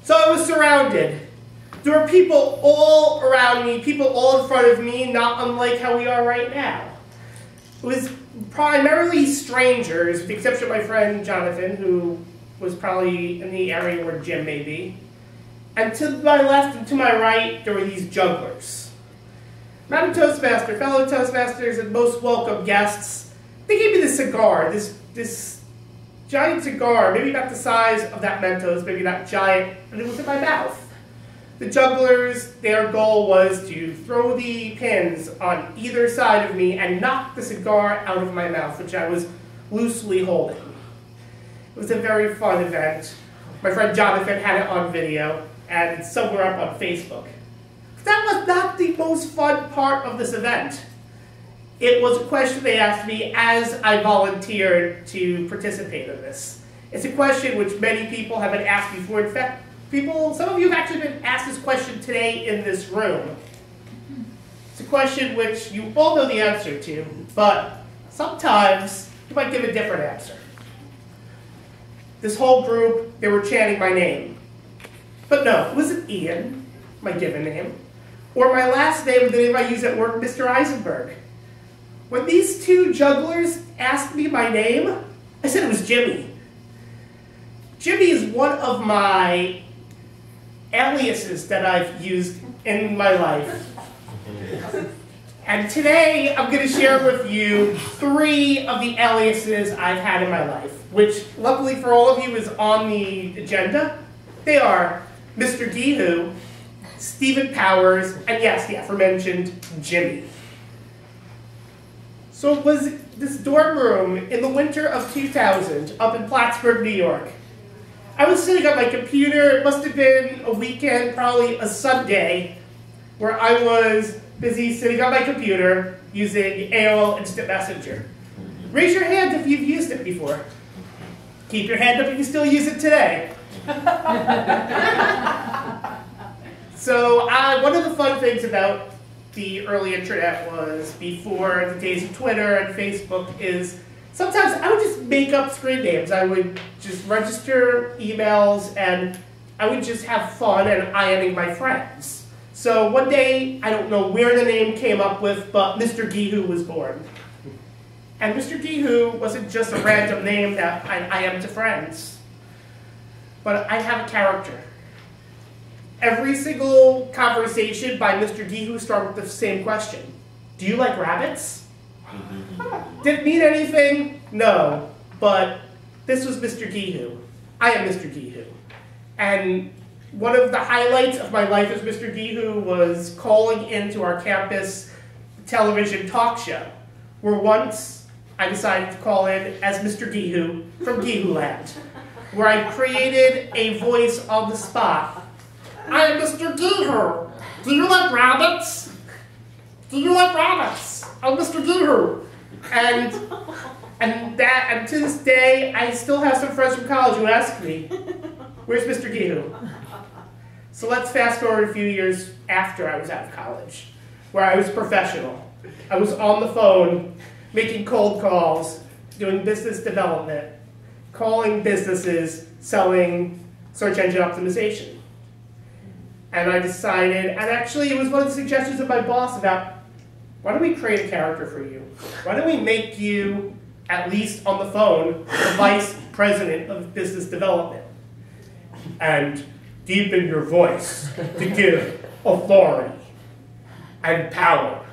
So I was surrounded. There were people all around me, people all in front of me, not unlike how we are right now. It was primarily strangers, with the exception of my friend Jonathan, who was probably in the area where Jim may be. And to my left and to my right, there were these jugglers. Madam Toastmaster, fellow Toastmasters, and most welcome guests, they gave me this cigar, this giant cigar, maybe about the size of that Mentos, maybe not giant, and it was in my mouth. The jugglers, their goal was to throw the pins on either side of me and knock the cigar out of my mouth, which I was loosely holding. It was a very fun event. My friend Jonathan had it on video, and it's somewhere up on Facebook. But that was not the most fun part of this event. It was a question they asked me as I volunteered to participate in this. It's a question which many people have been asked before. In fact, some of you have actually been asked this question today in this room. It's a question which you all know the answer to, but sometimes you might give a different answer. This whole group, they were chanting my name. But no, it wasn't Ian, my given name, or my last name, the name I use at work, Mr. Eisenberg. When these two jugglers asked me my name, I said it was Jimmy. Jimmy is one of my aliases that I've used in my life. And today, I'm going to share with you 3 of the aliases I've had in my life, which, luckily for all of you, is on the agenda. They are Mr. Geehoo, Stephen Powers, and yes, the aforementioned Jimmy. So it was this dorm room in the winter of 2000 up in Plattsburgh, New York. I was sitting at my computer. It must have been a weekend, probably a Sunday, where I was busy sitting on my computer using AOL Instant Messenger. Raise your hand if you've used it before. Keep your hand up if you still use it today. So one of the fun things about the early internet was, before the days of Twitter and Facebook, is sometimes I would just make up screen names. I would just register emails and I would just have fun and IMing my friends. So one day, I don't know where the name came up with, but Mr. Geehoo was born. And Mr. Geehoo wasn't just a random name that I am to friends, but I have a character. Every single conversation by Mr. Geehoo started with the same question. Do you like rabbits? Did it mean anything? No. But this was Mr. Geehoo. I am Mr. Geehoo. And one of the highlights of my life as Mr. Geehoo was calling into our campus television talk show, where once I decided to call in as Mr. Geehoo from Geehoo Land, where I created a voice on the spot. I am Mr. Geehoo. Do you like rabbits? Do you like rabbits? I'm Mr. Geehoo. And to this day, I still have some friends from college who ask me, where's Mr. Geehoo? So let's fast forward a few years after I was out of college, where I was professional. I was on the phone, making cold calls, doing business development, calling businesses, selling search engine optimization. And I decided, and actually it was one of the suggestions of my boss about, why don't we create a character for you? Why don't we make you, at least on the phone, the vice president of business development? And deepen your voice to give authority and power.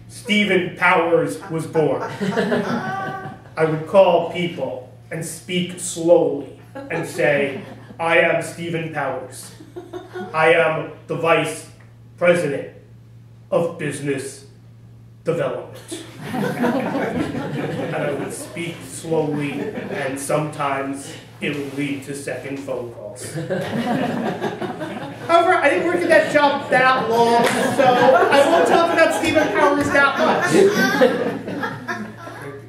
Stephen Powers was born. I would call people and speak slowly and say, I am Stephen Powers. I am the Vice President of Business Development. And I would speak slowly, and sometimes it would lead to second phone calls. However, I didn't work at that job that long, so I won't talk about Stephen Powers that much.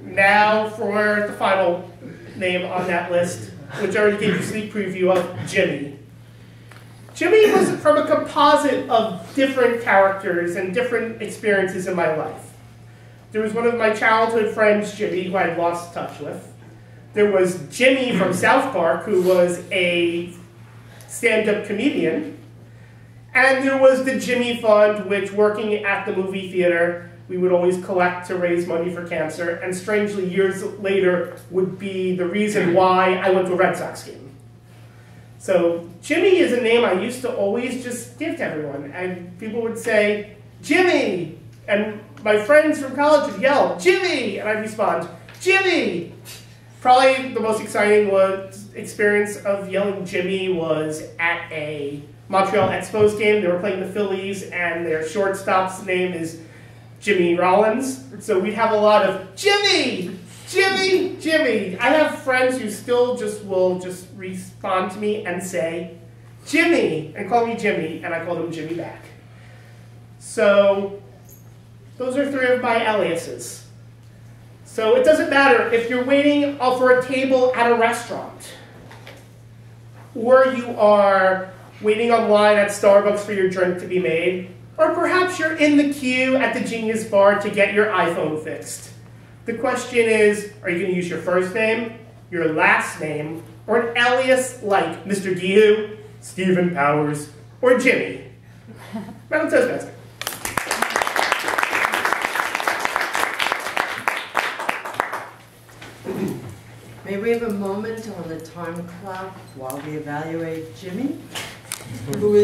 Now for the final name on that list, which I already gave you a sneak preview of, Jimmy. Jimmy was from a composite of different characters and different experiences in my life. There was one of my childhood friends, Jimmy, who I had lost touch with. There was Jimmy from South Park, who was a stand-up comedian. And there was the Jimmy Fund, which, working at the movie theater, we would always collect to raise money for cancer. And strangely, years later, would be the reason why I went to a Red Sox game. So Jimmy is a name I used to always just give to everyone. And people would say, Jimmy! And my friends from college would yell, Jimmy! And I'd respond, Jimmy! Probably the most exciting experience of yelling Jimmy was at a Montreal Expos game. They were playing the Phillies, and their shortstop's name is Jimmy Rollins. So we'd have a lot of, Jimmy! Jimmy! Jimmy! I have friends who still will respond to me and say, Jimmy! And call me Jimmy, and I call them Jimmy back. So those are 3 of my aliases. So it doesn't matter if you're waiting for a table at a restaurant, or you are waiting online at Starbucks for your drink to be made, or perhaps you're in the queue at the Genius Bar to get your iPhone fixed. The question is, are you going to use your first name, your last name, or an alias like Mr. Gihu, Stephen Powers, or Jimmy? Round of Toastmaster. May we have a moment on the time clock while we evaluate Jimmy, who is